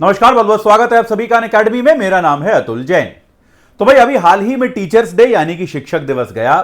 नमस्कार, बहुत बहुत स्वागत है आप सभी का अनअकैडमी में। मेरा नाम है अतुल जैन। तो भाई अभी हाल ही में टीचर्स डे यानी कि शिक्षक दिवस गया,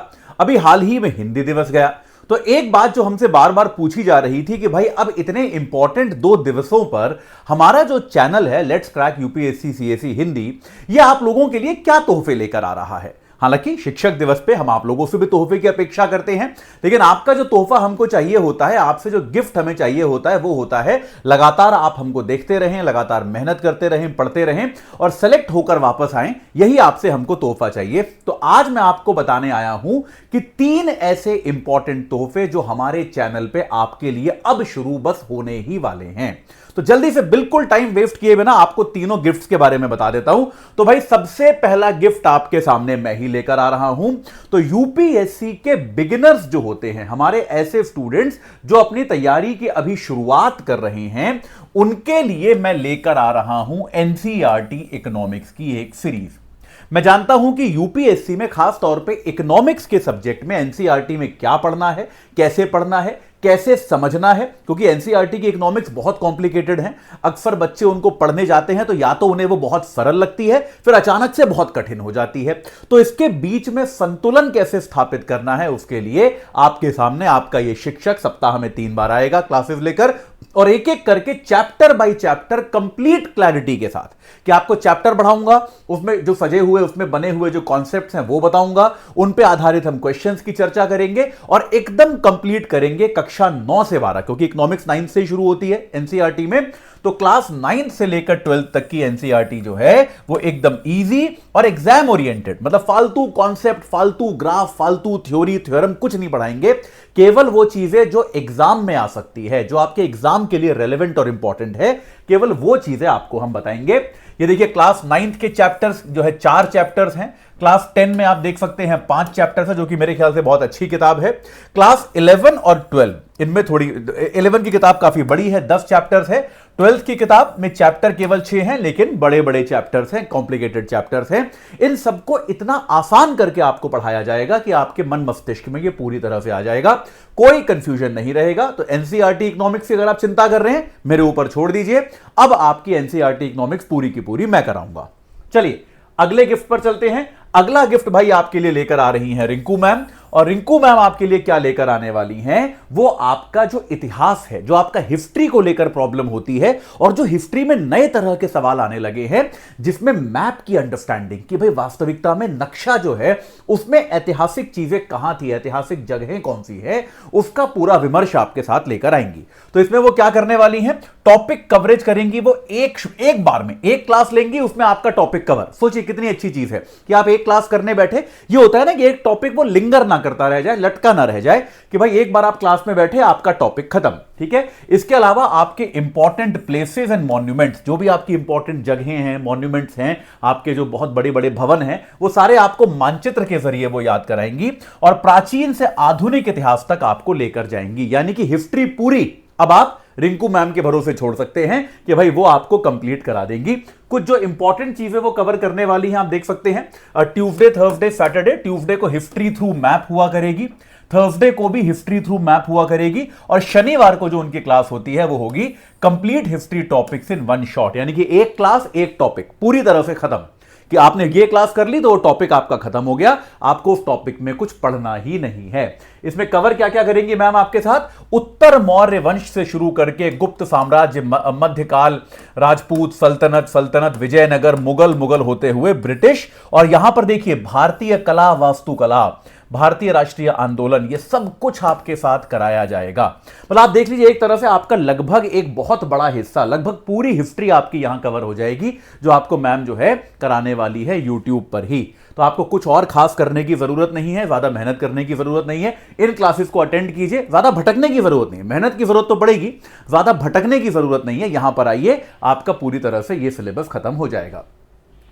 अभी हाल ही में हिंदी दिवस गया। तो एक बात जो हमसे बार बार पूछी जा रही थी कि भाई अब इतने इंपॉर्टेंट दो दिवसों पर हमारा जो चैनल है let's crack UPSC CSE Hindi, ये आप लोगों के लिए क्या तोहफे लेकर आ रहा है। हालांकि शिक्षक दिवस पे हम आप लोगों से भी तोहफे की अपेक्षा करते हैं, लेकिन आपका जो तोहफा हमको चाहिए होता है, आपसे जो गिफ्ट हमें चाहिए होता है, वो होता है लगातार आप हमको देखते रहें, लगातार मेहनत करते रहें, पढ़ते रहें और सेलेक्ट होकर वापस आएं। यही आपसे हमको तोहफा चाहिए। तो आज मैं आपको बताने आया हूं कि 3 ऐसे इंपॉर्टेंट तोहफे जो हमारे चैनल पे आपके लिए अब शुरू बस होने ही वाले हैं। तो जल्दी से बिल्कुल टाइम वेस्ट किए बिना आपको तीनों गिफ्ट्स के बारे में बता देता हूं। तो भाई सबसे पहला गिफ्ट आपके सामने मैं ही लेकर आ रहा हूं। तो यूपीएससी के बिगिनर्स जो होते हैं, हमारे ऐसे स्टूडेंट्स जो अपनी तैयारी की अभी शुरुआत कर रहे हैं, उनके लिए मैं लेकर आ रहा हूं एनसीईआरटी इकोनॉमिक्स की एक सीरीज। मैं जानता हूं कि यूपीएससी में खास तौर पे इकोनॉमिक्स के सब्जेक्ट में एनसीईआरटी में क्या पढ़ना है, कैसे पढ़ना है, कैसे समझना है, क्योंकि एनसीईआरटी की इकोनॉमिक्स बहुत कॉम्प्लिकेटेड है। अक्सर बच्चे उनको पढ़ने जाते हैं तो या तो उन्हें वो बहुत सरल लगती है, फिर अचानक से बहुत कठिन हो जाती है। तो इसके बीच में संतुलन कैसे स्थापित करना है, उसके लिए आपके सामने आपका ये शिक्षक सप्ताह में 3 बार आएगा क्लासेस लेकर, और एक एक करके chapter by chapter complete clarity के साथ कि आपको चैप्टर पढ़ाऊंगा, उसमें जो सजे हुए उसमें बने हुए जो कॉन्सेप्ट्स हैं वो बताऊंगा, उन पे आधारित हम क्वेश्चंस की चर्चा करेंगे और एकदम कंप्लीट करेंगे कक्षा 9 से 12, क्योंकि इकोनॉमिक्स 9 से शुरू होती है एनसीईआरटी में। तो क्लास 9 से लेकर 12 तक की एनसीईआरटी जो है वो एकदम इजी और एग्जाम ओरिएंटेड, मतलब फालतू कॉन्सेप्ट, फालतू ग्राफ, फालतू थ्योरी थ्योरम कुछ नहीं पढ़ाएंगे। केवल वो चीजें जो एग्जाम में आ सकती है, जो आपके एग्जाम के लिए रेलेवेंट और इंपॉर्टेंट है, केवल वो चीजें आपको हम बताएंगे। ये देखिए क्लास 9 के चैप्टर्स जो है 4 चैप्टर्स हैं। क्लास 10 में आप देख सकते हैं 5 चैप्टर्स है, जो कि मेरे ख्याल से बहुत अच्छी किताब है। क्लास 11 और 12 इनमें थोड़ी, 11 की किताब काफी बड़ी है, 10 चैप्टर्स है। 12 की किताब में चैप्टर केवल 6 हैं, लेकिन बड़े बड़े चैप्टर्स हैं, कॉम्प्लिकेटेड चैप्टर्स हैं। इन सबको इतना आसान करके आपको पढ़ाया जाएगा कि आपके मन मस्तिष्क में ये पूरी तरह से आ जाएगा, कोई कंफ्यूजन नहीं रहेगा। तो एनसीईआरटी इकोनॉमिक्स की अगर आप चिंता कर रहे हैं, मेरे ऊपर छोड़ दीजिए, अब आपकी एनसीईआरटी इकोनॉमिक्स पूरी की पूरी मैं कराऊंगा। चलिए अगले गिफ्ट पर चलते हैं। अगला गिफ्ट भाई आपके लिए लेकर आ रही हैं रिंकू मैम, और रिंकू मैम आपके लिए क्या लेकर आने वाली हैं, वो आपका जो इतिहास है, जो आपका हिस्ट्री को लेकर प्रॉब्लम होती है, और जो हिस्ट्री में नए तरह के सवाल आने लगे हैं, जिसमें मैप की अंडरस्टैंडिंग कि भाई वास्तविकता में नक्शा जो है उसमें ऐतिहासिक चीजें कहां थी, ऐतिहासिक जगहें कौन सी है, उसका पूरा विमर्श आपके साथ लेकर आएंगी। तो इसमें वो क्या करने वाली हैं, टॉपिक कवरेज करेंगी। वो एक बार में एक क्लास लेंगी, उसमें आपका टॉपिक कवर। सोचिए कितनी अच्छी चीज है कि आप एक क्लास करने बैठे, ये होता है ना कि एक टॉपिक वो लिंगर ना करता रह जाए, लटका ना रह जाए, कि भाई एक बार आप क्लास में बैठे आपका टॉपिक खत्म। ठीक है। इसके अलावा आपके इंपॉर्टेंट प्लेसेस एंड मॉन्यूमेंट्स, जो भी आपकी इंपॉर्टेंट जगहें हैं, मॉन्यूमेंट्स हैं, आपके जो बहुत बड़े बड़े भवन हैं, वो सारे आपको मानचित्र के जरिए वो याद कराएंगी और प्राचीन से आधुनिक इतिहास तक आपको लेकर जाएंगी। यानी कि हिस्ट्री पूरी अब आप रिंकू मैम के भरोसे छोड़ सकते हैं कि भाई वो आपको कंप्लीट करा देंगी। कुछ जो इंपॉर्टेंट चीजें वो कवर करने वाली हैं आप देख सकते हैं। ट्यूसडे, थर्सडे, सैटरडे, ट्यूसडे को हिस्ट्री थ्रू मैप हुआ करेगी, थर्सडे को भी हिस्ट्री थ्रू मैप हुआ करेगी, और शनिवार को जो उनकी क्लास होती है वो होगी complete history topics in one shot. यानी कि एक क्लास एक टॉपिक पूरी तरह से खत्म, कि आपने ये क्लास कर ली तो वो टॉपिक आपका खत्म हो गया, आपको उस टॉपिक में कुछ पढ़ना ही नहीं है। इसमें कवर क्या क्या करेंगे मैम आपके साथ, उत्तर मौर्य वंश से शुरू करके गुप्त साम्राज्य, मध्यकाल, राजपूत सल्तनत, विजयनगर, मुगल होते हुए ब्रिटिश, और यहां पर देखिए भारतीय कला, वास्तुकला, भारतीय राष्ट्रीय आंदोलन, ये सब कुछ आपके साथ कराया जाएगा। मतलब आप देख लीजिए एक तरह से आपका लगभग एक बहुत बड़ा हिस्सा, लगभग पूरी हिस्ट्री आपकी यहां कवर हो जाएगी, जो आपको मैम जो है कराने वाली है यूट्यूब पर ही। तो आपको कुछ और खास करने की जरूरत नहीं है, ज्यादा मेहनत करने की जरूरत नहीं है। इन क्लासेस को अटेंड कीजिए, ज्यादा भटकने की जरूरत नहीं है। मेहनत की जरूरत तो पड़ेगी, ज्यादा भटकने की जरूरत नहीं है। यहां पर आइए, आपका पूरी तरह से यह सिलेबस खत्म हो जाएगा।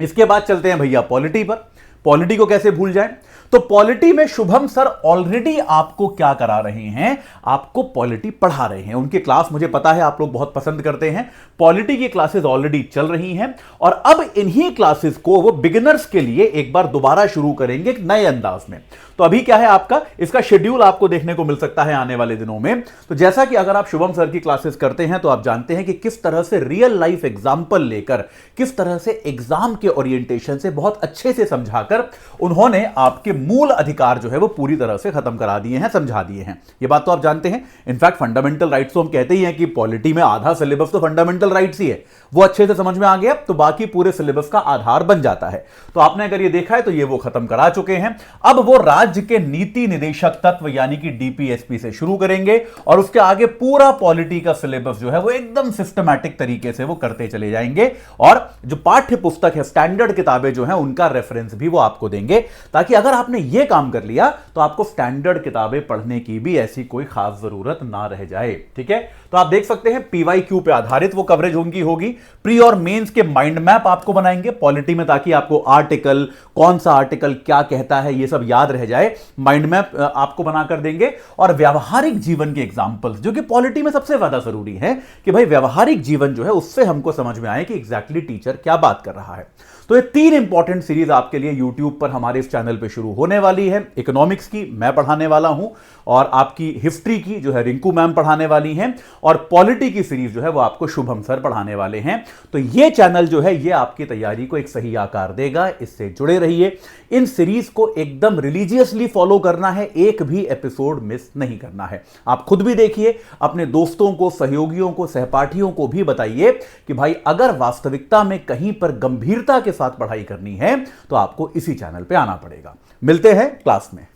इसके बाद चलते हैं भैया पॉलिटी पर। पॉलिटी को कैसे भूल जाएं? तो पॉलिटी में शुभम सर ऑलरेडी आपको क्या करा रहे हैं, आपको पॉलिटी पढ़ा रहे हैं। उनके क्लास मुझे पता है आप लोग बहुत पसंद करते हैं। पॉलिटी की क्लासेस ऑलरेडी चल रही हैं और अब इन्हीं क्लासेस को वो बिगिनर्स के लिए एक बार दोबारा शुरू करेंगे एक नए अंदाज में। तो अभी क्या है आपका, इसका शेड्यूल आपको देखने को मिल सकता है आने वाले दिनों में। तो जैसा कि अगर आप शुभम सर की क्लासेस करते हैं तो आप जानते हैं कि किस तरह से रियल लाइफ एग्जाम्पल लेकर, किस तरह से एग्जाम के ओरिएंटेशन से बहुत अच्छे से समझाकर उन्होंने आपके मूल अधिकार जो है वो पूरी तरह से खत्म करा दिए हैं, समझा दिए हैं। ये बात तो आप जानते हैं। इनफैक्ट फंडामेंटल राइट्स तो हम कहते ही हैं कि पॉलिटी में आधा सिलेबस तो फंडामेंटल राइट्स ही है। वो अच्छे से समझ में आ गया तो बाकी पूरे सिलेबस का आधार बन जाता है। तो आपने अगर ये देखा है तो ये वो खत्म करा चुके हैं। अब वो राज्य के नीति निदेशक तत्व यानी कि डीपीएसपी से शुरू करेंगे और उसके आगे पूरा पॉलिटी का सिलेबस जो है वो एकदम सिस्टमैटिक तरीके से वो करते चले जाएंगे। और जो पाठ्य पुस्तक है, स्टैंडर्ड किताबें जो हैं, उनका रेफरेंस भी वो आपको देंगे, ताकि अगर आपने ये काम कर लिया तो आपको स्टैंडर्ड किताबें पढ़ने की भी ऐसी कोई खास जरूरत ना रह जाए। ठीक है, तो आप देख सकते हैं पीवाईक्यू पे आधारित वो कवरेज होगी। प्री और मेंस के माइंड मैप आपको बनाएंगे पॉलिटी में, ताकि आपको आर्टिकल, कौन सा आर्टिकल क्या कहता है, ये सब याद रह जाए। माइंड मैप आपको बनाकर देंगे और व्यावहारिक जीवन के एग्जांपल्स, जो कि पॉलिटी में सबसे ज्यादा जरूरी है कि भाई व्यावहारिक जीवन जो है उससे हमको समझ में आए कि एग्जैक्टली टीचर क्या बात कर रहा है। तो ये 3 इंपॉर्टेंट सीरीज आपके लिए यूट्यूब पर हमारे इस चैनल पे शुरू होने वाली है। इकोनॉमिक्स की मैं पढ़ाने वाला हूं और आपकी हिस्ट्री की जो है रिंकू मैम पढ़ाने वाली हैं और पॉलिटी की सीरीज जो है वो आपको शुभम सर पढ़ाने वाले हैं। तो ये चैनल जो है ये आपकी तैयारी को एक सही आकार देगा। इससे जुड़े रहिए। इन सीरीज को एकदम रिलीजियसली फॉलो करना है, एक भी एपिसोड मिस नहीं करना है। आप खुद भी देखिए, अपने दोस्तों को, सहयोगियों को, सहपाठियों को भी बताइए कि भाई अगर वास्तविकता में कहीं पर गंभीरता के साथ पढ़ाई करनी है तो आपको इसी चैनल पे आना पड़ेगा। मिलते हैं क्लास में।